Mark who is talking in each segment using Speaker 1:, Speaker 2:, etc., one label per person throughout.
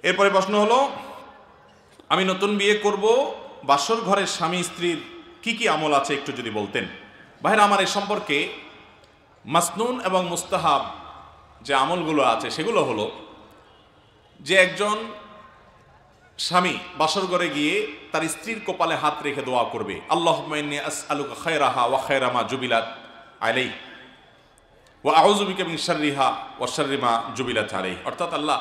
Speaker 1: এরপরে প্রশ্ন হলো, আমি নতুন বিয়ে করব, বাসর ঘরের স্বামী স্ত্রীর কি কি আমল আছে একটু যদি বলতেন। ভাইরা আমার, এই সম্পর্কে মাসনুন এবং মুস্তাহাব যে আমলগুলো আছে সেগুলো হলো যে একজন স্বামী বাসর ঘরে গিয়ে তার স্ত্রীর কপালে হাত রেখে দোয়া করবে, আল্লাহুম্মা ইন্নী আসআলুকা খায়রাহা ওয়া খায়রা মা জুবিলাত আলাইহি ওয়া আউযু বিকা মিন শাররিহা ওয়া শাররি মা জুবিলাত আলাইহি। অর্থাৎ, আল্লাহ,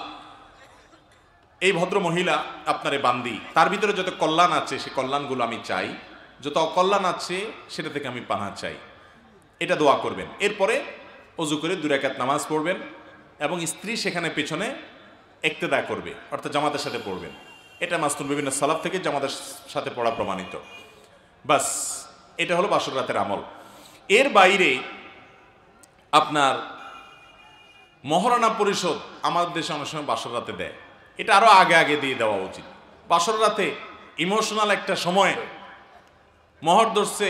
Speaker 1: এই ভদ্র মহিলা আপনারে বান্দি, তার ভিতরে যত কল্যাণ আছে সে কল্যাণগুলো আমি চাই, যত অকল্যাণ আছে সেটা থেকে আমি পানাহ চাই, এটা দোয়া করবেন। এরপরে ওযু করে 2 রাকাত নামাজ পড়বেন এবং স্ত্রী সেখানে পেছনে ইক্তেদা করবে, অর্থাৎ জামাতের সাথে পড়বেন। এটা মাসনুন বিভিন্ন সালাফ থেকে জামাতের সাথে পড়া প্রমাণিত। বাস, এটা হলো বাসর রাতের আমল। এর বাইরে আপনার মহারণা পরিশোধ আমাদের দেশে অনেক সময় বাসর রাতে দেয়, এটা আরো আগে আগে দিয়ে দেওয়া উচিত। বাসর রাতে ইমোশনাল একটা সময় মহর ধরছে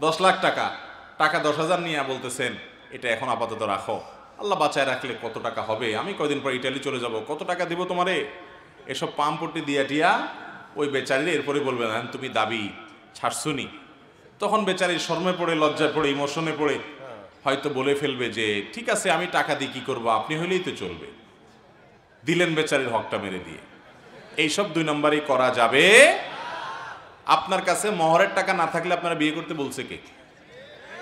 Speaker 1: 10 লাখ টাকা, 10,000 নিয়ে বলতেছেন এটা এখন আপাতত রাখো, আল্লাহ বাঁচায় রাখলে কত টাকা হবে, আমি কয়দিন পর ইটালি চলে যাব, কত টাকা দিব তোমারে, এসব পাম্পটি দিয়া টিয়া ওই বেচারির এরপরে বলবেন হ্যাঁ তুমি দাবি ছাড়ছুনি। তখন বেচারি শর্মে পড়ে, লজ্জায় পড়ে, ইমোশনে পড়ে হয়তো বলে ফেলবে যে ঠিক আছে আমি টাকা দিয়ে কি করবো, আপনি হইলেই তো চলবে। দিলেন বেচারির হকটা মেরে দিয়ে। এইসব 2 নম্বরই করা যাবে। আপনার কাছে মহরের টাকা না থাকলে আপনারা বিয়ে করতে বলছে কে?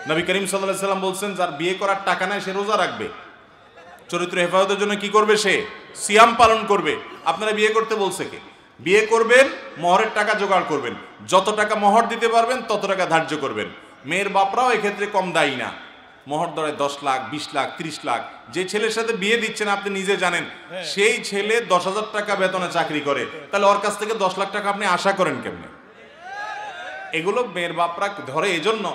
Speaker 1: নবী করিম সাল্লাল্লাহু আলাইহি ওয়াসাল্লাম বলছেন, যার বিয়ে করার টাকা নাই সে রোজা রাখবে, চরিত্র হেফাজতের জন্য কি করবে, সে সিয়াম পালন করবে। আপনারা বিয়ে করতে বলছে কে? বিয়ে করবেন, মহরের টাকা জোগাড় করবেন, যত টাকা মহর দিতে পারবেন তত টাকা ধার্য করবেন। মেয়ের বাপরাও এক্ষেত্রে কম দায়ী না। মহর ধরে 10 লাখ, 20 লাখ, 30 লাখ। যে ছেলের সাথে বিয়ে দিচ্ছেন আপনি নিজে জানেন, সেই ছেলে 10,000 টাকা বেতনে চাকরি করে, তাহলে ওর কাছ থেকে 10 লাখ টাকা আপনি আশা করেন কেমনে? এগুলো মেয়ের বাপরা ধরে এজন্য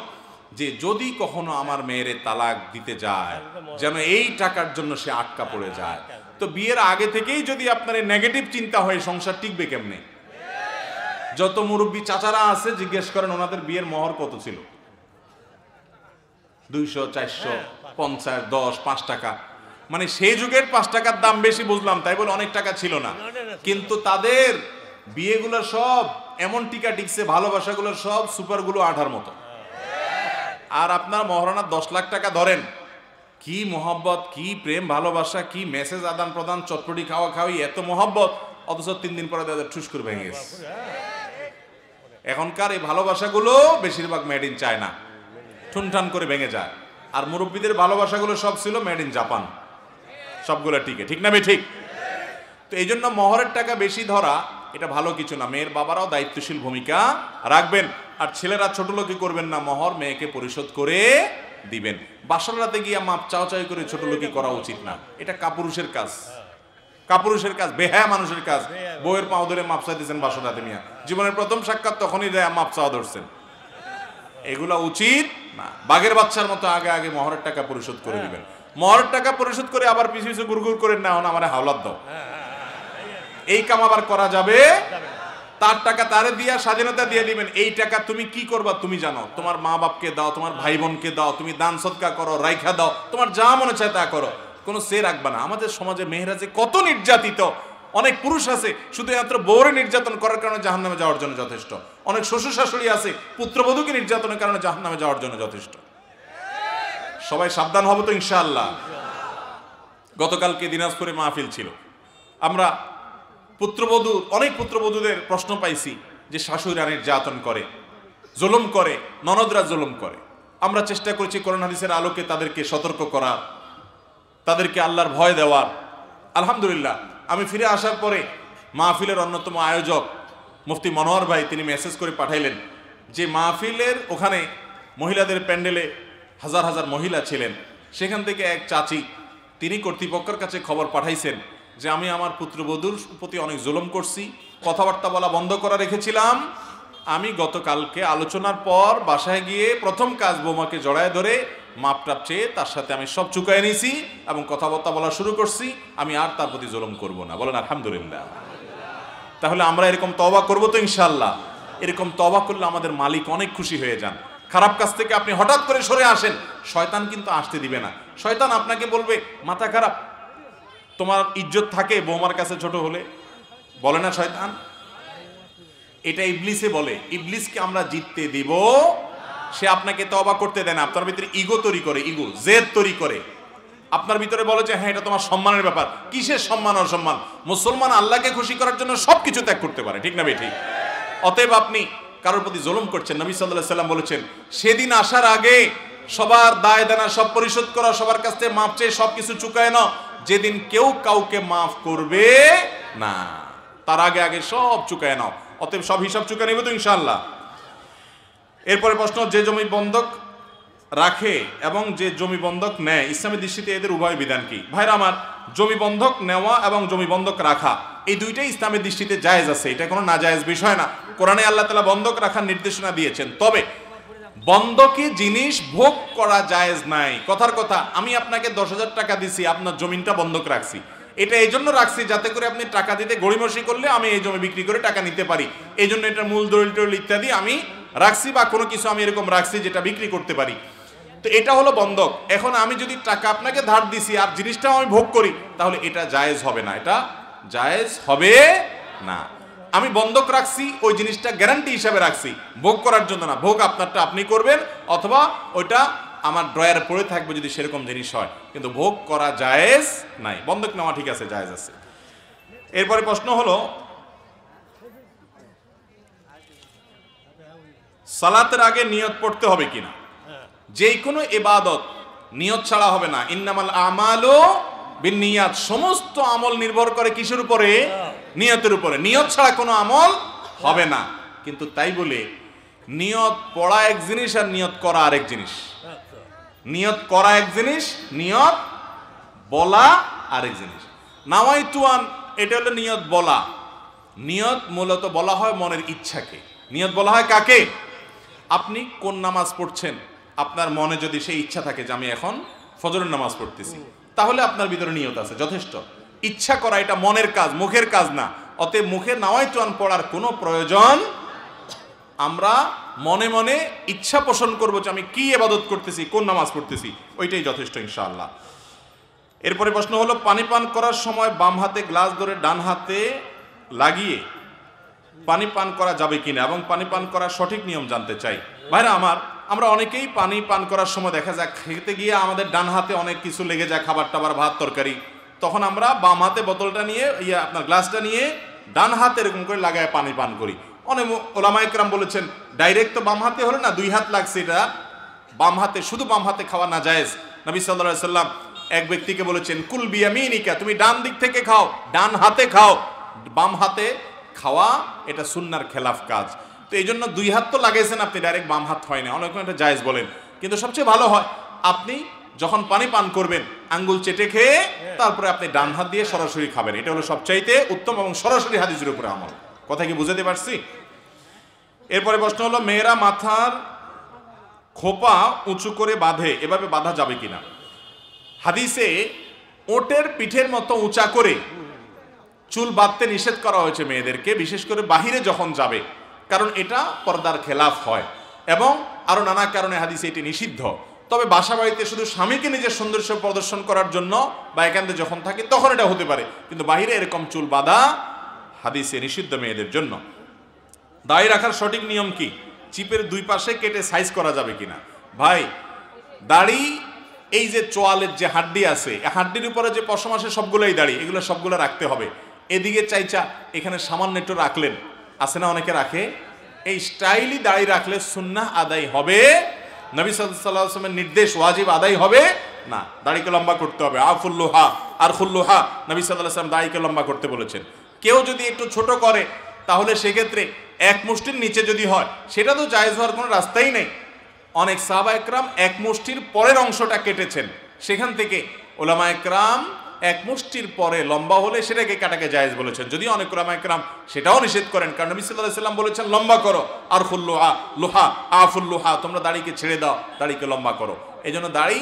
Speaker 1: যে যদি কখনো আমার মেয়েরে তালাক দিতে যায় যেন এই টাকার জন্য সে আটকা পড়ে যায়। তো বিয়ের আগে থেকেই যদি আপনার নেগেটিভ চিন্তা হয়, সংসার টিকবে কেমনে? যত মুরব্বী চাচারা আছে জিজ্ঞেস করেন ওনাদের বিয়ের মহর কত ছিল, 200, 400, 50, 10, 5 টাকা। মানে সেই যুগের 5 টাকার দাম বেশি বুঝলাম, তাই বলে অনেক টাকা ছিল না, কিন্তু তাদের বিয়েগুলো সব এমন টিকা টিকছে, ভালোবাসাগুলো সব সুপারগুলো আঠার মতো। আর আপনার মহারণা 10 লাখ টাকা ধরেন, কি মোহব্বত, কি প্রেম ভালোবাসা, কি মেসেজ আদান প্রদান, চটপটি খাওয়া খাওয়ি, এত মোহব্বত, অথচ 3 দিন পরে তাদের ঠুস করে ভেঙে গেছে। এখনকার এই ভালোবাসাগুলো বেশিরভাগ মেড ইন চায়না, ঠুনঠান করে ভেঙে যায়। আর মুরব্বীদের ভালোবাসাগুলো সব ছিল মেড ইন জাপান, সবগুলো টিকে, ঠিক না? ঠিক। তো এই জন্য মহরের টাকা বেশি ধরা এটা ভালো কিছু না। মেয়ের বাবারাও দায়িত্বশীল ভূমিকা রাখবেন। আর ছেলেরা ছোট লোকি করবেন না, মহর মেয়েকে পরিশোধ করে দিবেন। বাসর রাতে গিয়ে মাপ চাওয়াচাই করে ছোট লোকি করা উচিত না, এটা কাপুরুষের কাজ, কাপুরুষের কাজ, বেহায়া মানুষের কাজ। বউয়ের পাও ধরে মাপ চাইতেছেন বাসর রাতে, মিয়া জীবনের প্রথম সাক্ষাৎ তখনই দেয় মাপ চাওয়া ধরছেন, এগুলা উচিত না। বাঘের বাচ্চার মতো আগে আগে মহরের টাকা পরিশোধ করে দিবেন। মহরের টাকা পরিশোধ করে আবার পিছু পিছু গুড়গুড় করে না আমার হাওলাত দাও, এই কাম আবার করা যাবে? তার টাকা তারে দিয়া স্বাধীনতা দিয়ে দিবেন। এই টাকা তুমি কি করবা তুমি জানো, তোমার মা বাপকে দাও, তোমার ভাই বোনকে দাও, তুমি দান সদকা করো, রাইখা দাও, তোমার যা মনে চায় তা করো, কোনো সে রাখবা না। আমাদের সমাজে মেয়েরা যে কত নির্যাতিত, অনেক পুরুষ আছে শুধুমাত্র বউরে নির্যাতন করার কারণে জাহান্নামে যাওয়ার জন্য যথেষ্ট, অনেক শ্বশুর শাশুড়ি আছে পুত্রবধূকে নির্যাতনের কারণে জাহান্নামে যাওয়ার জন্য যথেষ্ট। সবাই সাবধান হব তো ইনশাআল্লাহ। গতকালকে দিনাজপুরে মাহফিল ছিল, আমরা পুত্রবধূ, অনেক পুত্রবধূদের প্রশ্ন পাইছি যে শাশুড়িরা নির্যাতন করে, জুলুম করে, ননদরা জুলুম করে। আমরা চেষ্টা করছি কোরআন হাদিসের আলোকে তাদেরকে সতর্ক করার, তাদেরকে আল্লাহর ভয় দেওয়ার। আলহামদুলিল্লাহ, আমি ফিরে আসার পরে মাহফিলের অন্যতম আয়োজক মুফতি মনোয়ার ভাই তিনি মেসেজ করে পাঠাইলেন যে মাহফিলের ওখানে মহিলাদের প্যান্ডেলে হাজার হাজার মহিলা ছিলেন, সেখান থেকে এক চাচি তিনি কর্তৃপক্ষের কাছে খবর পাঠাইছেন যে আমি আমার পুত্রবধূর প্রতি অনেক জুলুম করছি, কথাবার্তা বলা বন্ধ করা রেখেছিলাম। আমি গতকালকে আলোচনার পর বাসায় গিয়ে প্রথম কাজ বৌমাকে জড়ায় ধরে মাপটাপ চেয়ে তার সাথে আমি সব চুকায় নিয়েছি এবং কথাবার্তা বলা শুরু করছি, আমি আর তার প্রতি জুলুম করব না। বলেন আলহামদুলিল্লাহ। তাহলে আমরা এরকম তওবা করব তো ইনশাআল্লাহ। এরকম তওবা করলে আমাদের মালিক অনেক খুশি হয়ে যান। খারাপ কাজ থেকে আপনি হঠাৎ করে সরে আসেন, শয়তান কিন্তু আসতে দিবে না। শয়তান আপনাকে বলবে মাথা খারাপ, তোমার ইজ্জত থাকে বৌমার কাছে ছোট হলে, বলে না শয়তান? এটা ইবলিসে বলে। ইবলিসকে আমরা জিততে দিব? সে আপনাকে তওবা করতে দেয় না, আপনার ভিতরে ইগো তৈরি করে, ইগো জেদ তৈরি করে। আপনার ভিতরে বলে যে হ্যাঁ এটা তোমার সম্মানের ব্যাপার। কিসের সম্মান অসম্মান? মুসলমান আল্লাহকে খুশি করার জন্য সবকিছু ত্যাগ করতে পারে, ঠিক না বেঠিক? অতএব আপনি কারোর প্রতি জুলুম করছেন। নবী সাল্লাল্লাহু আলাইহি সাল্লাম বলেছেন সেদিন আসার আগে সবার দায় দেনা সব পরিশোধ করো, সবার কাছ থেকে মাপ চেয়ে সবকিছু চুকায় নাও, যেদিন কেউ কাউকে মাফ করবে না তার আগে আগে সব চুকায় নাও। অতএব সব হিসাব চুকায় নেবে তো ইনশাআল্লাহ। এরপরে প্রশ্ন, যে জমি বন্ধক রাখে এবং যে জমি বন্ধক নেয়, ইসলামের দৃষ্টিতে এদের উভয় বিধান কি? ভাইরা আমার, জমি বন্ধক নেওয়া এবং জমি বন্ধক রাখা এই দুইটাই ইসলামের দৃষ্টিতে জায়েজ আছে, এটা কোনো নাজায়েজ বিষয় না। কোরআনে আল্লাহ তাআলা বন্ধক রাখার নির্দেশনা দিয়েছেন। তবে বন্ধকি জিনিস ভোগ করা জায়েজ নাই। কথার কথা, আমি আপনাকে 10,000 টাকা দিছি, আপনার জমিনটা বন্ধক রাখছি। এটা এই জন্য রাখছি যাতে করে আপনি টাকা দিতে গড়িমসি করলে আমি এই জমি বিক্রি করে টাকা নিতে পারি, এই জন্য এটার মূল দলিল টলিল ইত্যাদি আমি রাখছি, বা কোনো কিছু আমি এরকম রাখছি যেটা বিক্রি করতে পারি। তো এটা হলো বন্ধক। এখন আমি যদি টাকা আপনাকে ধার দিছি আর জিনিসটাও আমি ভোগ করি, তাহলে এটা জায়েজ হবে না, এটা জায়েজ হবে না। আমি বন্ধক রাখছি, ওই জিনিসটা গ্যারান্টি হিসাবে রাখছি, ভোগ করার জন্য না। ভোগ আপনারটা আপনি করবেন, অথবা ওইটা আমার ড্রয়ারে পড়ে থাকবে যদি সেরকম জিনিস হয়, কিন্তু ভোগ করা জায়েজ নাই। বন্ধক নেওয়া ঠিক আছে, জায়েজ আছে। এরপরে প্রশ্ন হলো, সালাতের আগে নিয়ত পড়তে হবে কিনা? যে কোনো ইবাদত নিয়ত ছাড়া হবে না। ইন্নামাল আমালু বিন্নিয়াত, সমস্ত আমল নির্ভর করে কিসের উপরে? নিয়তের উপরে। নিয়ত ছাড়া কোনো আমল হবে না। কিন্তু তাই বলে নিয়ত পড়া এক জিনিস আর নিয়ত করা আরেক জিনিস। নিয়ত করা এক জিনিস, নিয়ত বলা আরেক জিনিস। নাওয়াইতুয়ান, এটা হলো নিয়ত বলা। নিয়ত মূলত বলা হয় মনের ইচ্ছাকে। নিয়ত বলা হয় কাকে? আপনি কোন নামাজ পড়ছেন, আপনার মনে যদি সেই ইচ্ছা থাকে যে আমি এখন ফজরের নামাজ পড়তেছি, তাহলে আপনার ভিতরে নিয়ত আছে, যথেষ্ট। ইচ্ছা করা এটা মনের কাজ, মুখের কাজ না। অতএব মুখে নাওয়াইতুয়ান পড়ার কোনো প্রয়োজন, আমরা মনে মনে ইচ্ছা পোষণ করবো যে আমি কি ইবাদত করতেছি, কোন নামাজ পড়তেছি, ওইটাই যথেষ্ট ইনশাআল্লাহ। এরপরে প্রশ্ন হলো, পানি পান করার সময় বাম হাতে গ্লাস ধরে ডান হাতে লাগিয়ে পানি পান করা যাবে কিনা এবং পানি পান করার সঠিক নিয়ম জানতে চাই। ভাইরা আমার, আমরা অনেকেই পানি পান করার সময় দেখা যায় খেতে গিয়ে আমাদের ডান হাতে অনেক কিছু লেগে যায়, খাবার টাবার, ভাত তরকারি, তখন আমরা বাম হাতে বোতলটা নিয়ে আপনার গ্লাসটা নিয়ে ডান হাতে এরকম করে লাগায় পানি পান করি। অনেক ওলামা ইকরাম বলেছেন ডাইরেক্ট তো বাম হাতে হলো না, দুই হাত লাগছে, এটা বাম হাতে, শুধু বাম হাতে খাওয়া না জায়েজ। নবী সাল্লাল্লাহু আলাইহি সাল্লাম এক ব্যক্তিকে বলেছেন কুল বিয়ামিনিকা, তুমি ডান দিক থেকে খাও, ডান হাতে খাও। বাম হাতে খাওয়া এটা সুন্নাহর খেলাফ কাজ। তো এই জন্য দুই হাত তো লাগাইছেন আপনি, ডাইরেক্ট বাম হাত হয় না। অনেক এটা জায়েজ বলেন, কিন্তু সবচেয়ে ভালো হয় আপনি যখন পানি পান করবেন আঙ্গুল চেটে খেয়ে তারপরে আপনি ডান হাত দিয়ে সরাসরি খাবেন। এটা হলো সবচাইতে উত্তম এবং সরাসরি হাদিসের উপরে আমল। কথা কি বুঝাতে পারছি? এরপরে প্রশ্ন হলো, মেয়েরা মাথার খোপা উঁচু করে বাঁধে, এভাবে বাঁধা যাবে কিনা? হাদিসে ওটের পিঠের মতো উঁচা করে চুল বাঁধতে নিষেধ করা হয়েছে মেয়েদেরকে, বিশেষ করে বাহিরে যখন যাবে, কারণ এটা পর্দার খেলাফ হয় এবং আরো নানা কারণে হাদিসে এটি নিষিদ্ধ। তবে বাসা বাড়িতে শুধু স্বামীকে নিজের সৌন্দর্য প্রদর্শন করার জন্য বা একান্তে যখন থাকে তখন এটা হতে পারে, কিন্তু বাহিরে এরকম চুল বাঁধা হাদিসে নিষিদ্ধ মেয়েদের জন্য। দাড়ি রাখার সঠিক নিয়ম কি? চিপের দুই পাশে কেটে সাইজ করা যাবে কিনা? ভাই, দাড়ি এই যে চোয়ালের যে হাড্ডি আছে, এই হাড্ডির উপরে যে পশম আসে সবগুলোই দাড়ি, এগুলো সবগুলো রাখতে হবে। এদিকে চাইচা এখানে সামান্য একটু রাখলেন, আছে না অনেকে রাখে, এই স্টাইলি দাড়ি রাখলে সুন্নাহ আদায় হবে? নবী সাল্লাল্লাহু আলাইহি ওয়াসাল্লামের নির্দেশ ওয়াজিব আদায় হবে না। দাড়িকে লম্বা করতে হবে। আফুল্লুহা আর খুল্লুহা, নবী সাল্লাল্লাহু আলাইহি ওয়াসাল্লাম দাড়িকে লম্বা করতে বলেছেন। কেউ যদি একটু ছোট করে তাহলে সেক্ষেত্রে এক মুষ্টির নিচে যদি হয় সেটা তো জায়েজ হওয়ার কোনো রাস্তাই নেই। অনেক সাহাবা একরাম এক মুষ্টির পরের অংশটা কেটেছেন, সেখান থেকে ওলামা একরাম এক মুষ্টির পরে লম্বা হলে সেটাকে কাটাকে জায়েজ বলেছেন। যদিও অনেক ওলামা একরাম সেটাও নিষেধ করেন, কারণ নবী সাল্লাল্লাহু আলাইহি ওয়াসাল্লাম বলেছেন লম্বা করো, আর খুল্লুহা লোহা আফুল্লুহা, তোমরা দাড়িকে ছেড়ে দাও, দাড়িকে লম্বা করো। এই জন্য দাড়ি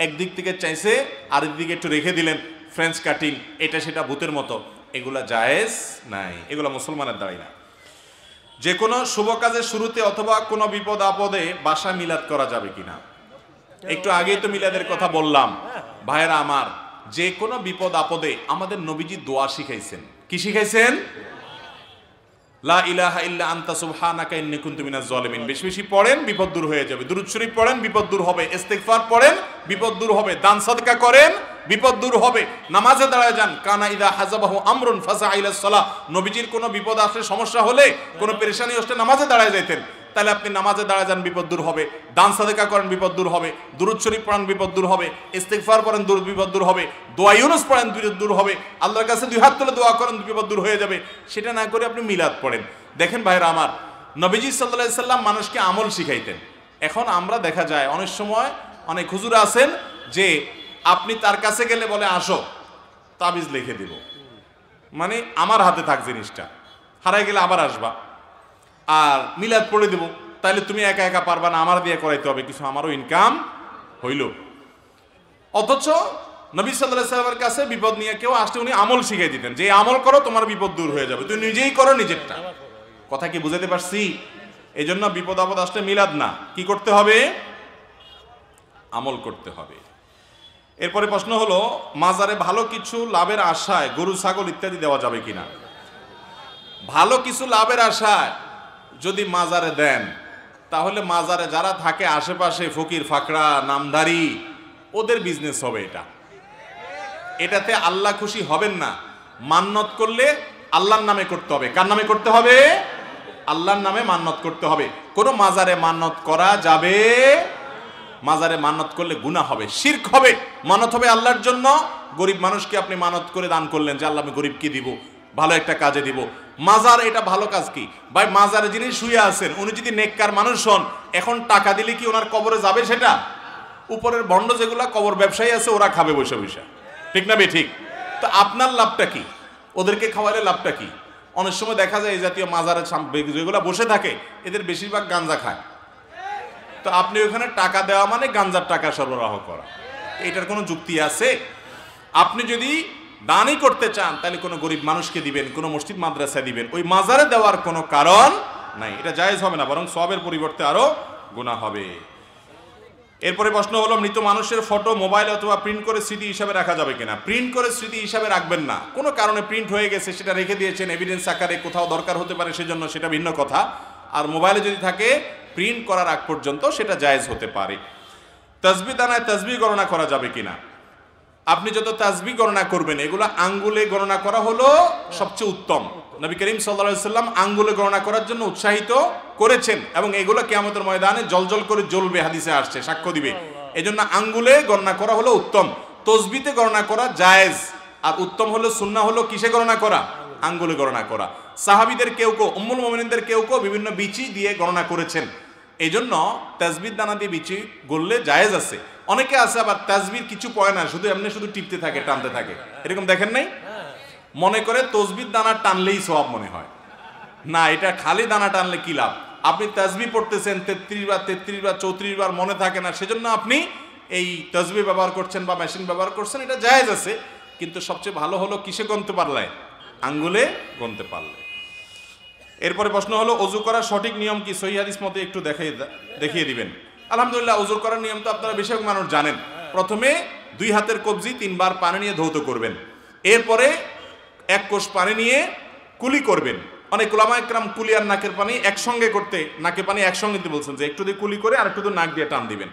Speaker 1: একদিক থেকে চাইছে আরেক দিকে একটু রেখে দিলেন, ফ্রেঞ্চ কাটিং, এটা সেটা ভূতের মতো, এগুলা জায়েজ নাই, এগুলা মুসলমানের দাড়ি না। যে কোনো শুভ কাজের শুরুতে অথবা কোনো বিপদ আপদে বাসা মিলাদ করা যাবে কিনা? একটু আগেই তো মিলাদের কথা বললাম। ভাইরা আমার, যে কোনো বিপদ আপদে আমাদের নবীজি দোয়া শিখাইছেন। কি শিখাইছেন? লা ইলাহা ইল্লা আনতা সুবহানাকা ইন্নী কুনতু মিনাজ জালিমিন বেশি বেশি পড়েন, বিপদ দূর হয়ে যাবে। দুরূদ শরীফ পড়েন, বিপদ দূর হবে। ইস্তিগফার পড়েন, বিপদ দূর হবে। দান সাদকা করেন, বিপদ দূর হবে। নামাজে দাঁড়ায় যান। কানা ইদা হাযাবাহু আমরুন ফাসা ইলাস সালাহ। নবীজির কোনো বিপদ আসলে, সমস্যা হলে, কোনো পেরেশানি আসলে নামাজে দাঁড়ায় যাইতেন। তাহলে আপনি নামাজে দাঁড়ায় যান, বিপদ দূর হবে। দান সাদকা করেন, বিপদ দূর হবে। দুরূদ শরীফ পড়েন, বিপদ দূর হবে। ইস্তিগফার পড়েন, বিপদ দূর হবে। দোয়া ইউনুস পড়েন, বিপদ দূর হবে। আল্লাহর কাছে দুই হাত তুলে দোয়া করেন, বিপদ দূর হয়ে যাবে। সেটা না করে আপনি মিলাদ পড়েন। দেখেন ভাইরা আমার, নবীজি সাল্লাল্লাহু আলাইহি সাল্লাম মানুষকে আমল শিখাইতেন। এখন আমরা দেখা যায় অনেক সময় অনেক হুজুর আছেন যে আপনি তার কাছে গেলে বলে আসো তাবিজ লিখে দিব, মানে আমার হাতে থাক জিনিসটা, হারাই গেলে আবার আসবা, আর মিলাদ পড়ে দেব, তাহলে তুমি একা একা পারবা না, আমার দিয়ে করাইতে হবে কিছু, আমারও ইনকাম হইল। অথচ নবী সাল্লাল্লাহু আলাইহি সাল্লামের কাছে বিপদ নিয়ে কেউ আসলে উনি আমল শিখিয়ে দিতেন, যে আমল করো তোমার বিপদ দূর হয়ে যাবে, তুমি নিজেই করো নিজেরটা। কথা কি বুঝাতে পারছি? এই জন্য বিপদ আপদ আসলে মিলাদ না, কি করতে হবে? আমল করতে হবে। এরপরে প্রশ্ন হলো, মাজারে ভালো কিছু লাভের আশায় গরু ছাগল ইত্যাদি দেওয়া যাবে কিনা? ভালো কিছু লাভের আশায় যদি মাজারে দেন, তাহলে মাজারে যারা থাকে আশেপাশে ফকির ফাকরা নামধারী, ওদের বিজনেস হবে। এটাতে আল্লাহ খুশি হবেন না। মান্নত করলে আল্লাহর নামে করতে হবে। কার নামে করতে হবে? আল্লাহর নামে মান্নত করতে হবে। কোনো মাজারে মান্নত করা যাবে? মাজারে মান্নত করলে গুনাহ হবে, শিরক হবে। মানত হবে আল্লাহর জন্য। গরিব মানুষকে আপনি মানত করে দান করলেন যে আল্লাহ আমি গরিবকে দিব, ভালো একটা কাজে দিব। মাজার এটা ভালো কাজ কি ভাই? মাজারে যিনি শুয়ে আছেন উনি যদি নেককার মানুষ হন, এখন টাকা দিলে কি ওনার কবরে যাবে? সেটা উপরের ভণ্ড যেগুলা কবর ব্যবসায়ী আছে ওরা খাবে বসে বসে, ঠিক না বে ঠিক? তো আপনার লাভটা কি? ওদেরকে খাওয়ালে লাভটা কি? অনেক সময় দেখা যায় এই জাতীয় মাজারে যেগুলো বসে থাকে এদের বেশিরভাগ গাঞ্জা খায়। তো আপনি ওখানে টাকা দেওয়া মানে গাঞ্জার টাকা সরবরাহ করা, এটার কোনো যুক্তি আছে? আপনি যদি দানই করতে চান তাহলে কোনো গরিব মানুষকে দিবেন, কোনো মসজিদ মাদ্রাসা দিবেন, ওই মাজারে দেওয়ার কোনো কারণ নাই। এটা জায়েজ হবে না, বরং সওয়াবের পরিবর্তে আরো গুনাহ হবে। এরপরে প্রশ্ন হলো, মৃত মানুষের ফটো মোবাইল অথবা প্রিন্ট করে স্মৃতি হিসাবে রাখা যাবে কিনা? প্রিন্ট করে স্মৃতি হিসাবে রাখবেন না। কোনো কারণে প্রিন্ট হয়ে গেছে, সেটা রেখে দিয়েছেন এভিডেন্স আকারে, কোথাও দরকার হতে পারে সেজন্য, সেটা ভিন্ন কথা। আর মোবাইলে যদি থাকে, প্রিন্ট করার আগ পর্যন্ত সেটা জায়েজ হতে পারে। তাসবিহ দানায় তাসবিহ গণনা করা যাবে কিনা? আপনি যত তাসবিহ গণনা করবেন এগুলো আঙ্গুলে গণনা করা হলো সবচেয়ে উত্তম। নবী করিম সাল্লাল্লাহু আলাইহি সাল্লাম আঙ্গুলে গণনা করার জন্য উৎসাহিত করেছেন, এবং এগুলো কিয়ামতের ময়দানে জলজল করে জ্বলবে, হাদিসে আসছে, সাক্ষ্য দিবে। এজন্য আঙ্গুলে গণনা করা হলো উত্তম। তাসবিহতে গণনা করা জায়েজ, আর উত্তম হলো, সুন্নাহ হলো কিসে গণনা করা? আঙ্গুলে গণনা করা। সাহাবীদের কেউ কেউ, উম্মুল মুমিনিনদের কেউ কেউ বিভিন্ন বিচি দিয়ে গণনা করেছেন। এই জন্য তাসবিহ দানা দিয়ে বিচি গড়লে জায়েজ আছে। অনেকে আছে আবার তাসবিহ কিছু পয় না, শুধু এমনি শুধু টিপতে থাকে, টানতে থাকে, এরকম দেখেন নাই? মনে করে তাসবিহ দানা টানলেই সওয়াব মনে হয়। না, এটা খালি দানা টানলে কি লাভ? আপনি তাসবিহ পড়তেছেন 33 বার 33 বার 34 বার, মনে থাকে না, সেজন্য আপনি এই তাসবিহ ব্যবহার করছেন বা মেশিন ব্যবহার করছেন, এটা জায়েজ আছে। কিন্তু সবচেয়ে ভালো হলো কিসে গুনতে পারলে? আঙ্গুলে গুনতে পারলে। এরপরে প্রশ্ন হলো, ওযু করার সঠিক নিয়ম কি? সহিহ হাদিস মতে একটু দেখিয়ে দিবেন। আলহামদুলিল্লাহ, ওযু করার নিয়ম তো আপনারা বেশিরভাগ মানুষ জানেন। প্রথমে 2 হাতের কবজি 3 বার পানি নিয়ে ধৌত করবেন। এরপরে 1 কোষ পানি নিয়ে কুলি করবেন। অনেক উলামা একরাম কুলি আর নাকের পানি একসঙ্গে করতে, নাকে পানি একসঙ্গে দিতে বলছেন, যে একটু দিয়ে কুলি করে আর একটু দিয়ে নাক দিয়ে টান দিবেন।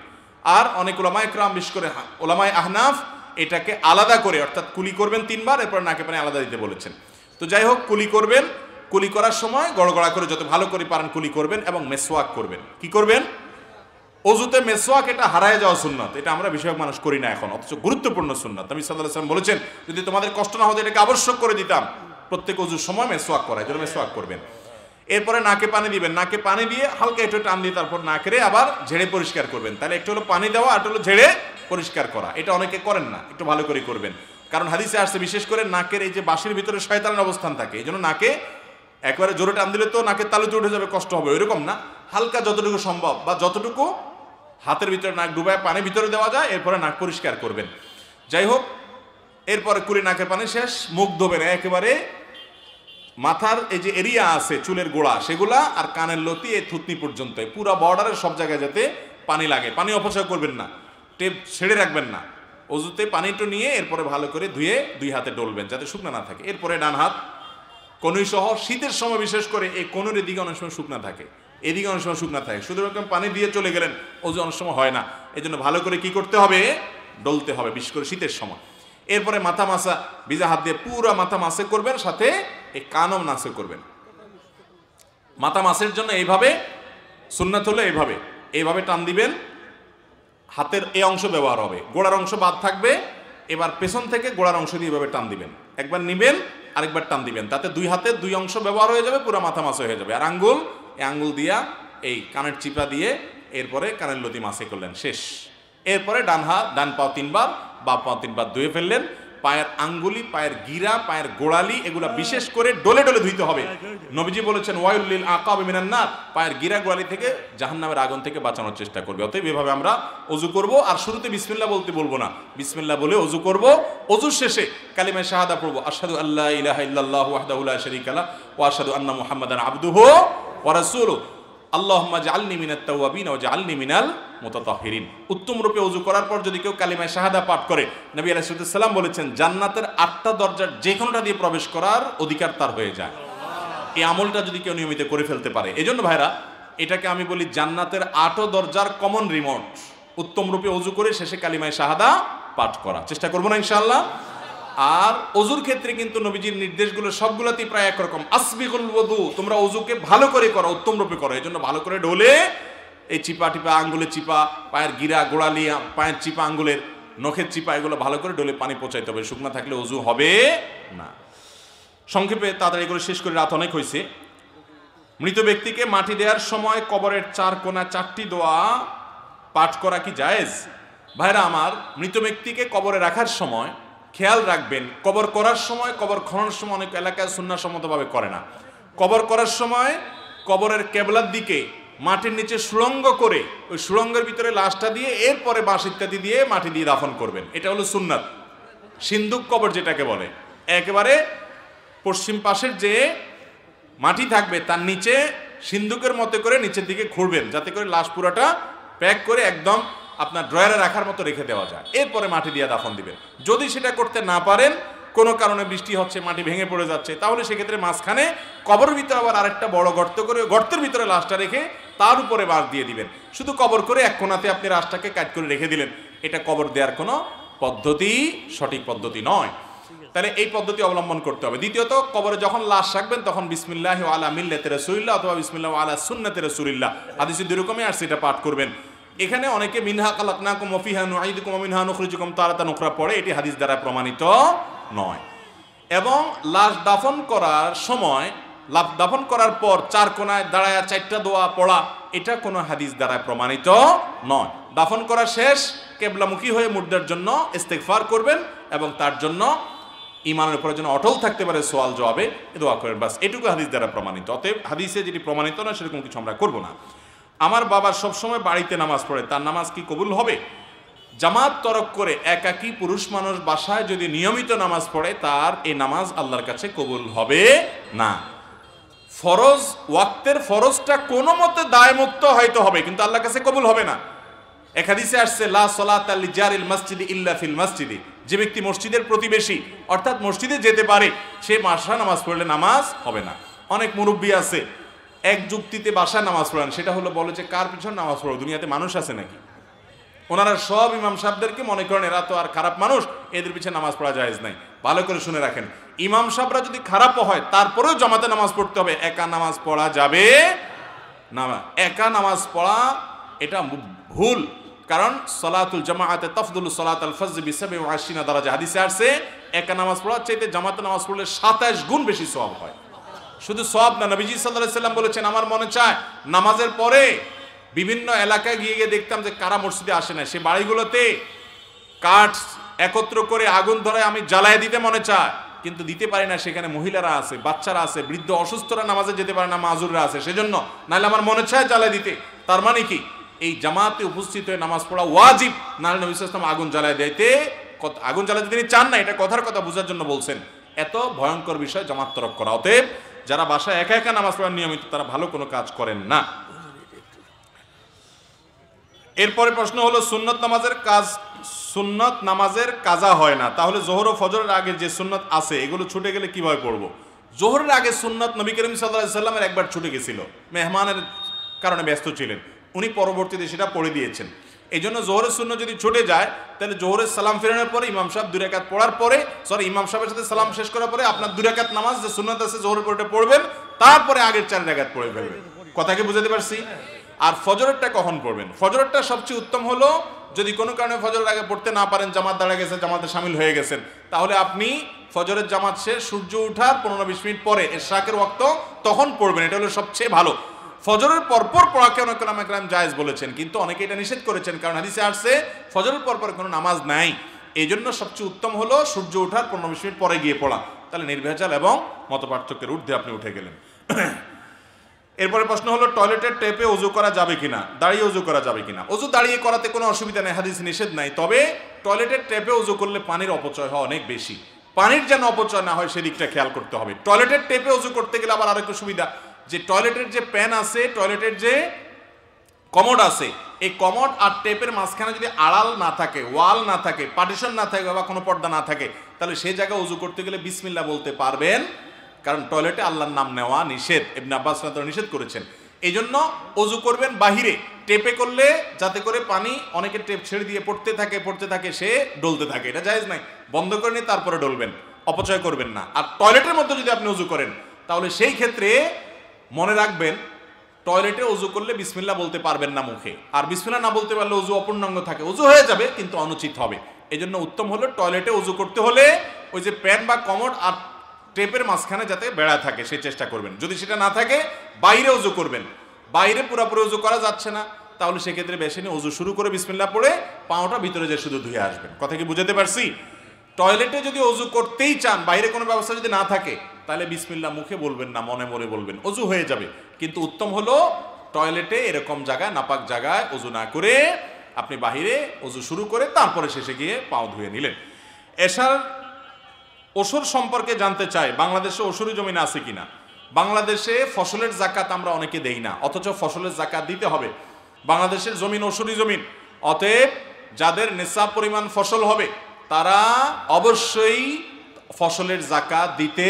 Speaker 1: আর অনেক উলামা একরাম, বিশেষ করে উলামায়ে আহনাফ, এটাকে আলাদা করে, অর্থাৎ কুলি করবেন 3 বার, এরপর নাকে পানি আলাদা দিতে বলেছেন। তো যাই হোক, কুলি করবেন। কুলি করার সময় গড়গড়া করে যত ভালো করে পারেন কুলি করবেন, এবং মেসওয়াক করবেন। কি করবেন? ওযুতে মেসওয়াক, এটা হারায় যাওয়া সুন্নাত, এটা আমরা বেশিরভাগ মানুষ করি না এখন, অথচ গুরুত্বপূর্ণ সুন্নাত। নবী সাল্লাল্লাহু আলাইহি ওয়াসাল্লাম বলেছেন, যদি তোমাদের কষ্ট না হতো এটাকে আবশ্যক করে দিতাম, প্রত্যেক ওযুর সময় মেসওয়াক করা, এজন্য মেসওয়াক করবেন। এরপরে নাকে পানি দিবেন। নাকে পানি দিয়ে হালকা একটু টান দিয়ে তারপর নাকেরে আবার ঝেড়ে পরিষ্কার করবেন। তাহলে একটু হলো পানি দেওয়া, আর হলো ঝেড়ে পরিষ্কার করা। এটা অনেকে করেন না, একটু ভালো করে করবেন। কারণ হাদিসে আসছে, বিশেষ করে নাকের এই যে বাঁশির ভিতরে শয়তানের অবস্থান থাকে, এই জন্য নাকে একবারে জোরে টান দিলে তো নাকের তালুতে উঠে যাবে, কষ্ট হবে, ওইরকম না, হালকা যতটুকু সম্ভব বা যতটুকু হাতের ভিতরে নাক ডুবায় পানি ভিতরে দেওয়া যায়, এরপরে নাক পরিষ্কার করবেন। যাই হোক, এরপরে কুলি নাকের পানি শেষ, মুখ ধোবেন একেবারে মাথার এই যে এরিয়া আছে চুলের গোড়া সেগুলা, আর কানের লতি, এই থুতনি পর্যন্ত, পুরো বর্ডারের সব জায়গায় যাতে পানি লাগে। পানি অপচয় করবেন না, টেপ ছেড়ে রাখবেন না। ওযুতে পানিটা নিয়ে এরপরে ভালো করে ধুয়ে 2 হাতে ডলবেন যাতে শুকনো না থাকে। এরপরে ডান হাত কনুই সহ শীতের সময় বিশেষ করে এই কনুর এদিকে অনেক সময় শুকনা থাকে, এদিকে অনেক সময় শুকনা থাকে, শুধু এরকম পানি দিয়ে চলে গেলেন ওযু অনেক সময় হয় না। এই জন্য ভালো করে কি করতে হবে, ডলতে হবে, বিশেষ করে শীতের সময়। এরপরে মাথা মাসা, ভিজা হাত দিয়ে পুরো মাথা মাসে করবেন, সাথে এই কানও নাসে করবেন। মাথা মাসের জন্য এইভাবে সুন্নাত হলো এইভাবে টান দিবেন, হাতের এই অংশ ব্যবহার হবে, গোড়ার অংশ বাদ থাকবে। এবার পেছন থেকে গোড়ার অংশ দিয়ে এভাবে টান দিবেন, একবার নিবেন আরেকবার টান দিবেন, তাতে দুই হাতের দুই অংশ ব্যবহার হয়ে যাবে, পুরো মাথা মাসে হয়ে যাবে। আর আঙ্গুল দিয়া এই কানের চিপা দিয়ে এরপরে কানের লতি মাসে করলেন, শেষ। এরপরে ডান পাও 3 বার, বাম পাও 3 বার ধুয়ে ফেললেন। পায়ের আঙ্গুলি, পায়ের গিরা, পায়ের গোড়ালি এগুলা বিশেষ করে ডলে ডলে ধুইতে হবে। নবীজি বলেছেন ওয়াইল লিল আকাবি মিনান নার, পায়ের গিরা গোড়ালি থেকে জাহান্নামের আগুন থেকে বাঁচানোর চেষ্টা করবে। অতএব এভাবে আমরা ওযু করব। আর শুরুতে বিসমিল্লাহ বলতে বলবো না, বিসমিল্লাহ বলে ওযু করব। ওযুর শেষে কালিমা শাহাদা পড়ব, আশহাদু আল্লা ইলাহা ইল্লাল্লাহু ওয়াহদাহু লা শারীকা লাহু ওয়া আশহাদু আন্না মুহাম্মাদান আবদুহু ওয়া রাসূলুহু আল্লাহুম্মা জাআলনি মিনাত তাওয়াবিন ওয়া জাআলনি মিনাল মুতাতাহহিরিন। উত্তম রূপে ওযু করার পর যদি কেউ কালিমা শাহাদা পাঠ করে, নবী আলাইহিস সালাম বলেছেন জান্নাতের 8টা দরজার যে কোনোটা দিয়ে প্রবেশ করার অধিকার তার হয়ে যায়। এই আমলটা যদি কেউ নিয়মিত করে ফেলতে পারে, এজন্য ভাইরা এটাকে আমি বলি জান্নাতের 8 দরজার কমন রিমোট। উত্তম রূপে ওযু করে শেষে কালিমা শাহাদা পাঠ করা চেষ্টা করব না ইনশাআল্লাহ। আর ওযুর ক্ষেত্রে কিন্তু নবীজির নির্দেশগুলো সবগুলোতেই প্রায় একরকম, আসবিগুল ওযু, তোমরা ওযুকে ভালো করে করো, উত্তম রূপে করো। এজন্য ভালো করে ডলে এই চিপা টিপা, আঙ্গুলের চিপা, পায়ের গিরা গোড়ালি, পায়ের চিপা, আঙ্গুলের নখের চিপা, এগুলো ভালো করে ডলে পানি পৌঁছাইতে হবে, শুকনা থাকলে ওযু হবে না। সংক্ষেপে তাড়াতাড়ি করে শেষ করে, রাত অনেক হয়েছে। মৃত ব্যক্তিকে মাটি দেওয়ার সময় কবরের 4 কোণা 4টি দোয়া পাঠ করা কি জায়েজ? ভাইরা আমার, মৃত ব্যক্তিকে কবরে রাখার সময় খেয়াল রাখবেন, কবর করার সময়, কবর খননের সময় অনেক এলাকায় সুন্নাহসম্মতভাবে করে না। কবর করার সময় কবরের কেবলার দিকে মাটির নিচে সুড়ঙ্গ করে ওই সুড়ঙ্গের ভিতরে লাশটা দিয়ে এরপরে বাঁশ ইত্যাদি দিয়ে মাটি দিয়ে দাফন করবেন, এটা হলো সুন্নাত। সিন্দুক কবর যেটাকে বলে, একেবারে পশ্চিম পাশের যে মাটি থাকবে তার নিচে সিন্দুকের মতো করে নিচের দিকে খুঁড়বেন, যাতে করে লাশ পুরাটা প্যাক করে একদম আপনার ড্রয়ারে রাখার মতো রেখে দেওয়া যায়। এরপরে মাটি দিয়ে দাফন দিবেন। যদি সেটা করতে না পারেন, কোনো কারণে বৃষ্টি হচ্ছে, মাটি ভেঙে পড়ে যাচ্ছে, তাহলে সেক্ষেত্রে মাঝখানে কবরের ভিতরে আবার আরেকটা বড় গর্ত করে গর্তের ভিতরে লাশটা রেখে তার উপরে বাঁশ দিয়ে দিবেন। শুধু কবর করে এক কোণাতে আপনি লাশটাকে কাট করে রেখে দিলেন, এটা কবর দেওয়ার কোনো পদ্ধতি, সঠিক পদ্ধতি নয়। তাহলে এই পদ্ধতি অবলম্বন করতে হবে। দ্বিতীয়ত, কবরে যখন লাশ রাখবেন তখন বিসমিল্লাহি আলা মিল্লাতি রাসূলিল্লাহ অথবা বিসমিল্লাহি আলা সুন্নাতি রাসূলিল্লাহ, হাদিসে দুই রকমই আসছে, এটা পাঠ করবেন। এখানে অনেকে মিনহা খালাকনাকুম ওয়া ফিহা নুঈদুকুম ওয়া মিনহা নুখরিজুকুম তারাতান উখরা পড়ে, এটি হাদিস দ্বারা প্রমাণিত নয়। এবং লাশ দাফন করার সময়, দাফন করার পর 4 কোণায় দাঁড়ায় 4টা দোয়া পড়া, এটা কোনো হাদিস দ্বারা প্রমাণিত নয়। দাফন করা শেষ কিবলামুখী হয়ে মুর্দার জন্য ইস্তেগফার করবেন এবং তার জন্য ইমানের উপরে যেন অটল থাকতে পারে সওয়াল জবাবে দোয়া করেন, বাস এটুকু হাদিস দ্বারা প্রমাণিত। অতএব হাদিসে যেটি প্রমাণিত না সেরকম কিছু আমরা করব না। আমার বাবা সবসময় বাড়িতে নামাজ পড়ে, তার নামাজ কি কবুল হবে? জামাত তরক করে একাকী পুরুষ মানুষ বাসায় যদি নিয়মিত নামাজ পড়ে, তার এই নামাজ আল্লাহর কাছে কবুল হবে না। ফরজ, ওয়াক্তের ফরজটা কোনো মতে দায়মুক্ত হয়তো হবে, কিন্তু আল্লাহর কাছে কবুল হবে না। এক হাদিসে আসছে লা সালাতা লিজারিল মসজিদি ইল্লা ফিল মসজিদি, যে ব্যক্তি মসজিদের প্রতিবেশী অর্থাৎ মসজিদে যেতে পারে, সে বাসায় নামাজ পড়লে নামাজ হবে না। অনেক মুরব্বী আছে এক যুক্তিতে বাসায় নামাজ পড়েন, সেটা হলো বলে যে কার পিছনে নামাজ পড়ো, দুনিয়াতে মানুষ আছে নাকি? ওনারা সব ইমাম সাহেবদেরকে মনে করেন এরা তো আর খারাপ মানুষ, এদের পিছনে নামাজ পড়া জায়েজ নাই। ভালো করে শুনে রাখেন, ইমাম সাহেবরা যদি খারাপও হয় তারপরেও জামাতে নামাজ পড়তে হবে, একা নামাজ পড়া যাবে না। একা নামাজ পড়া এটা ভুল, কারণ সলাতুল জামাআতে তাফদুলু সলাতাল ফজর বি87 দারাজা, হাদিসে আসছে একা নামাজ পড়ার চাইতে জামাতে নামাজ পড়লে 27 গুণ বেশি সওয়াব হয়। শুধু সওয়াব না, নবীজি সাল্লাল্লাহু আলাইহি সাল্লাম বলেছেন, আমার মনে চায় নামাজের পরে বিভিন্ন এলাকায় গিয়ে দেখতাম যে কারা মসজিদে আসে না, সে বাড়িগুলোতে কাঠ একত্র করে আগুন ধরে আমি জ্বালায় দিতে মনে চায়, কিন্তু দিতে পারি না, সেখানে মহিলারা আছে, বাচ্চারা আছে, বৃদ্ধ অসুস্থরা নামাজে যেতে পারে না, মাজুররা আছে, সেজন্য নাহলে আমার মনে চায় জ্বালায় দিতে। তার মানে কি, এই জামাতে উপস্থিত হয়ে নামাজ পড়া ওয়াজিব, নাহলে নবী সাল্লাল্লাহু আলাইহি ওয়াসাল্লাম আগুন জ্বালায় দিতে, আগুন জ্বালাতে তিনি চান না, এটা কথার কথা বোঝার জন্য বলছেন। এত ভয়ঙ্কর বিষয় জামাত তরক করা। অতএব যারা বাসায় একা একা নামাজ পড়ার নিয়মিত, তারা ভালো কোনো কাজ করেন না। এরপরে প্রশ্ন হলো, সুন্নত নামাজের কাজা হয় না, তাহলে যোহর ও ফজরের আগে যে সুন্নত আছে এগুলো ছুটে গেলে কিভাবে পড়বো? জোহরের আগে সুন্নাত নবী করিম সাল্লাল্লাহু আলাইহি সাল্লামের একবার ছুটে গেছিল, মেহমানের কারণে ব্যস্ত ছিলেন, উনি পরবর্তীতে সেটা পড়ে দিয়েছেন। এই জন্য জোহরের সুন্নাত যদি ছুটে যায় তাহলে জোহরের সালাম ফেরানোর পরে ইমাম সাহেব 2 রাকাত পড়ার পরে, ইমাম সাহেবের সাথে সালাম শেষ করার পরে আপনার 2 রাকাত নামাজ যে সুন্নাত আছে জোহরের পরে পড়বেন, তারপরে আগের 4 রাকাত পড়ে ফেলবেন। কথা কি বুঝাতে পারছি? আর ফজরেরটা কখন পড়বেন? ফজরেরটা সবচেয়ে উত্তম হলো যদি কোনো কারণে ফজরের আগে পড়তে না পারেন, জামাত দাঁড়া গেছে, জামাতে শামিল হয়ে গেছেন, তাহলে আপনি ফজরের জামাত শেষ সূর্য ওঠার 15-20 মিনিট পরে ইশরাকের ওয়াক্ত তখন পড়বেন। এটা হলো সবচেয়ে ভালো। ফজরের পরপর পড়াকে অনেক ওলামা কেরাম জায়েজ বলেছেন, কিন্তু অনেকে এটা নিষেধ করেছেন, কারণ হাদিসে আসছে ফজরের পরপর কোনো নামাজ নাই। এই জন্য সবচেয়ে উত্তম হলো সূর্য ওঠার 15-20 মিনিট পরে গিয়ে পড়া, তাহলে নির্ভেজাল এবং মতপার্থক্যের ঊর্ধ্বে আপনি উঠে গেলেন। এরপরে প্রশ্ন হলো টয়লেটের টেপে ওযু করা যাবে কিনা, দাঁড়িয়ে ওযু করা যাবে কিনা? ওযু দাঁড়িয়ে করাতে কোনো অসুবিধা নেই, হাদিস নিষেধ নাই। তবে টয়লেটের টেপে ওযু করলে পানির অপচয় হয় অনেক বেশি, পানির যেন অপচয় না হয় সেদিকটা খেয়াল করতে হবে। টয়লেটের টেপে ওযু করতে গেলে আবার আরেকটু সুবিধা, যে টয়লেটের যে প্যান আছে, টয়লেটের যে কমোড আছে, এই কমোড আর টেপের মাঝখানে যদি আড়াল না থাকে, ওয়াল না থাকে, পার্টিশন না থাকে বা কোনো পর্দা না থাকে, তাহলে সেই জায়গায় ওযু করতে গেলে বিসমিল্লাহ বলতে পারবেন, কারণ টয়লেটে আল্লাহর নাম নেওয়া নিষেধ, ইবনে আব্বাস রাদিয়াল্লাহু নিষেধ করেছেন। এই জন্য ওযু করবেন বাহিরে, টেপে করলে যাতে করে পানি অনেকে টেপ ছেড়ে দিয়ে পড়তে থাকে সে ডলতে থাকে, এটা জায়েজ নাই। বন্ধ করে নিয়ে তারপরে ডলবেন, অপচয় করবেন না। আর টয়লেটের মধ্যে যদি আপনি ওযু করেন তাহলে সেই ক্ষেত্রে মনে রাখবেন টয়লেটে ওযু করলে বিসমিল্লাহ বলতে পারবেন না মুখে, আর বিসমিল্লাহ না বলতে পারলে ওযু অপূর্ণাঙ্গ থাকে, ওযু হয়ে যাবে কিন্তু অনুচিত হবে। এই জন্য উত্তম হলো টয়লেটে ওযু করতে হলে ওই যে প্যান বা কমোড আর টেপের মাঝখানে যাতে বেড়া থাকে সেই চেষ্টা করবেন। যদি সেটা না থাকে বাইরে ওযু করবেন, বাইরে পুরোপুরি ওযু করা যাচ্ছে না তাহলে সেক্ষেত্রে বেশি ওযু শুরু করে বিসমিল্লাহ পড়ে পাওটা ভিতরে যে শুধু ধুয়ে আসবেন। কথা কি বুঝাতে পারছি? টয়লেটে যদি ওযু করতেই চান, বাইরে কোনো ব্যবস্থা যদি না থাকে, তাহলে বিসমিল্লাহ মুখে বলবেন না, মনে মনে বলবেন, ওযু হয়ে যাবে। কিন্তু উত্তম হলো টয়লেটে এরকম জায়গায়, নাপাক জায়গায় ওযু না করে আপনি বাহিরে ওযু শুরু করে তারপরে শেষে গিয়ে পাও ধুয়ে নিলেন। এশার ওসর সম্পর্কে জানতে চাই, বাংলাদেশে ওসরি জমিন আছে কিনা? বাংলাদেশে ফসলের যাকাত আমরা অনেকে দেই না, অথচ ফসলের যাকাত দিতে হবে। বাংলাদেশের জমিন ওসরি জমিন, অতএব যাদের নিসাব পরিমাণ ফসল হবে তারা অবশ্যই ফসলের যাকাত দিতে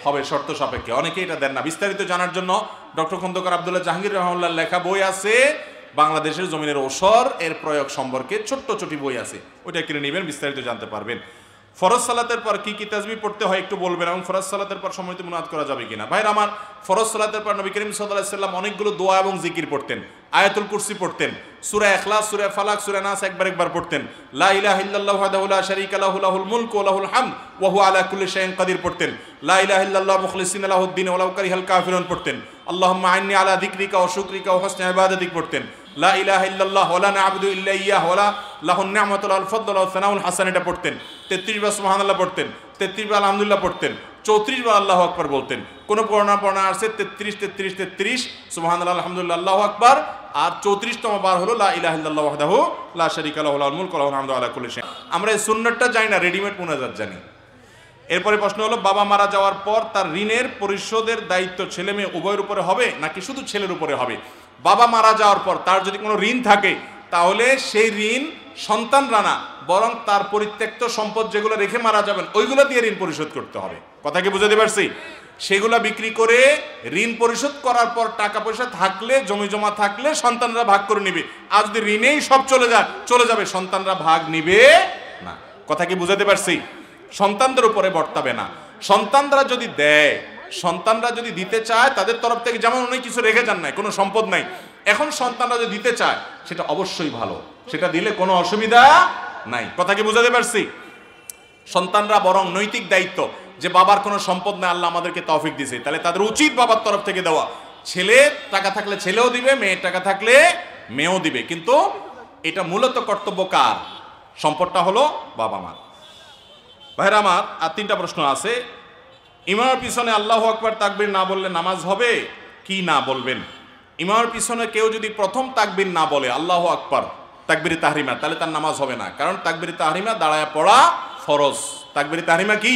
Speaker 1: হবে শর্ত সাপেক্ষে। অনেকে এটা দেন না। বিস্তারিত জানার জন্য ডক্টর খন্দকার আব্দুল্লাহ জাহাঙ্গীর রহমানুল্লাহর লেখা বই আছে, বাংলাদেশের জমিনের ওসর এর প্রয়োগ সম্পর্কে ছোট্ট ছোটি বই আছে, ওইটা কিনে নেবেন, বিস্তারিত জানতে পারবেন। ফরজ সালাতের পর কি কি তাসবিহ পড়তে হয় একটু বলবেন, এবং ফরজ সালাতের পর সময়তে মুনাজাত করা যাবে কিনা? ভাইরা আমার, ফরজ সালাতের পর নবী করিম সাল্লাল্লাহু আলাইহি ওয়াসাল্লাম অনেকগুলো দোয়া এবং জিকির পড়তেন। আয়াতুল কুরসি পড়তেন, সূরা ইখলাস, সূরা ফালাক, সূরা নাস একবার পড়তেন। লা ইলাহা ইল্লাল্লাহু ওয়াহদাহু লা শারীকা লাহু লাহুল মুলকু ওয়া লাহুল হামদ ওয়া হুয়া আলা কুল্লি শাইইন কাদির পড়তেন। লা ইলাহা ইল্লাল্লাহু মুখলিসিনা লাহুদ-দ্বীন ওয়ালাউ কারিহাল কাফিরুন পড়তেন। আল্লাহুম্মা আইন্নি আলা যিকরিকা ওয়া শুকরিকা ওয়া হুসনি ইবাদাতিক পড়তেন। লা ইলাহা ইল্লাল্লাহ ওয়া লা না'বুদু ইল্লা ইয়্যাহু ওয়া লাহুন নি'মাতু ওয়াল ফাদলু ওয়া সানাউল হাসান এটা পড়তেন। 33 বার সুবহানাল্লাহ পড়তেন, 33 বার আলহামদুলিল্লাহ পড়তেন, 34 বার আল্লাহু আকবার বলতেন। কোন পড়া আছে 33 সুবহানাল্লাহ আলহামদুলিল্লাহ আল্লাহু আকবার, আর 34তম বার হলো লা ইলাহা ইল্লাল্লাহু ওয়াহদাহু লা শারীকা লাহু লাহুল মুলকু ওয়া লাহুল হামদু আলা কুল্লি শাইইন। আমরা এই সুন্নাতটা জানি না, রেডিমেড মুনাজাত জানি। এরপরে প্রশ্ন হলো, বাবা মারা যাওয়ার পর তার ঋণের পরিশোধের দায়িত্ব ছেলে মেয়ে উভয়ের উপরে হবে নাকি শুধু ছেলের উপরে হবে? বাবা মারা যাওয়ার পর তার যদি কোনো ঋণ থাকে তাহলে সেই ঋণ সন্তানরা না, বরং তার পরিত্যক্ত সম্পদ যেগুলো রেখে মারা যাবেন ওইগুলো দিয়ে ঋণ পরিশোধ করতে হবে। কথা কি বুঝাতে পারছি? সেগুলা বিক্রি করে ঋণ পরিশোধ করার পর টাকা পয়সা থাকলে, জমি জমা থাকলে সন্তানরা ভাগ করে নিবে। আর যদি ঋণেই সব চলে যাবে সন্তানরা ভাগ নিবে না। কথা কি বুঝাতে পারছি? সন্তানদের উপরে বর্তাবে না। সন্তানরা যদি দেয়, সন্তানরা যদি দিতে চায় তাদের তরফ থেকে, যেমন অনেক কিছু রেখে যান নাই, কোনো সম্পদ নাই, এখন সন্তানরা যদি দিতে চায় সেটা অবশ্যই ভালো, সেটা দিলে কোনো অসুবিধা নাই। কথা কি বুঝাতে পারছি? সন্তানরা বরং নৈতিক দায়িত্ব, যে বাবার কোনো সম্পদ নাই, আল্লাহ আমাদেরকে তৌফিক দিয়েছে, তাহলে তাদের উচিত বাবার তরফ থেকে দেওয়া। ছেলে টাকা থাকলে ছেলেও দিবে, মেয়ের টাকা থাকলে মেয়েও দিবে, কিন্তু এটা মূলত কর্তব্য কার? সম্পদটা হলো বাবা মার। ভাইরা আমার, আর 3টা প্রশ্ন আছে। ইমামের পিছনে আল্লাহু আকবার তাকবীর না বললে নামাজ হবে কি না বলবেন? ইমামের পিছনে কেউ যদি প্রথম তাকবীর না বলে আল্লাহু আকবার তাকবীরে তাহরিমা, তাহলে তার নামাজ হবে না, কারণ তাকবীরে তাহরিমা দাঁড়ায় পড়া ফরজ। তাকবীরে তাহরিমা কি?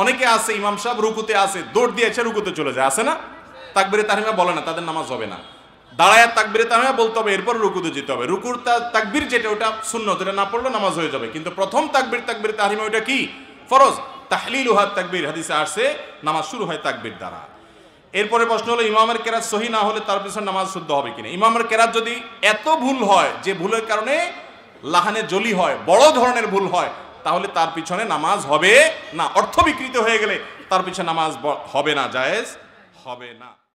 Speaker 1: অনেকে আছে ইমাম সাহেব রুকুতে আছে, দৌড় দিয়েছে রুকুতে চলে যায়, আছে না? তাকবীরে তাহরিমা বলে না, তাদের নামাজ হবে না। দাঁড়ায় তাকবীরে তাহরিমা বলতে হবে, এরপর রুকুতে যেতে হবে। রুকুর তাকবীর যেটা ওটা সুন্নত, এটা না পড়লে নামাজ হয়ে যাবে, কিন্তু প্রথম তাকবীরে তাহরিমা ওটা কি? ফরজ। তাহলিলুহা তাকবীর, হাদিসে আসছে নামাজ শুরু হয় তাকবীর দ্বারা। এরপরে প্রশ্ন হলো ইমামের কেরাত সহি না হলে তার পিছনে নামাজ শুদ্ধ হবে কিনা। ইমামের কেরাত যদি এত ভুল হয় যে ভুলের কারণে লাহানে জলি হয়, বড় ধরনের ভুল হয়, তাহলে তার পিছনে নামাজ হবে না। অর্থ বিকৃত হয়ে গেলে তার পিছনে নামাজ হবে না, জায়েজ হবে না।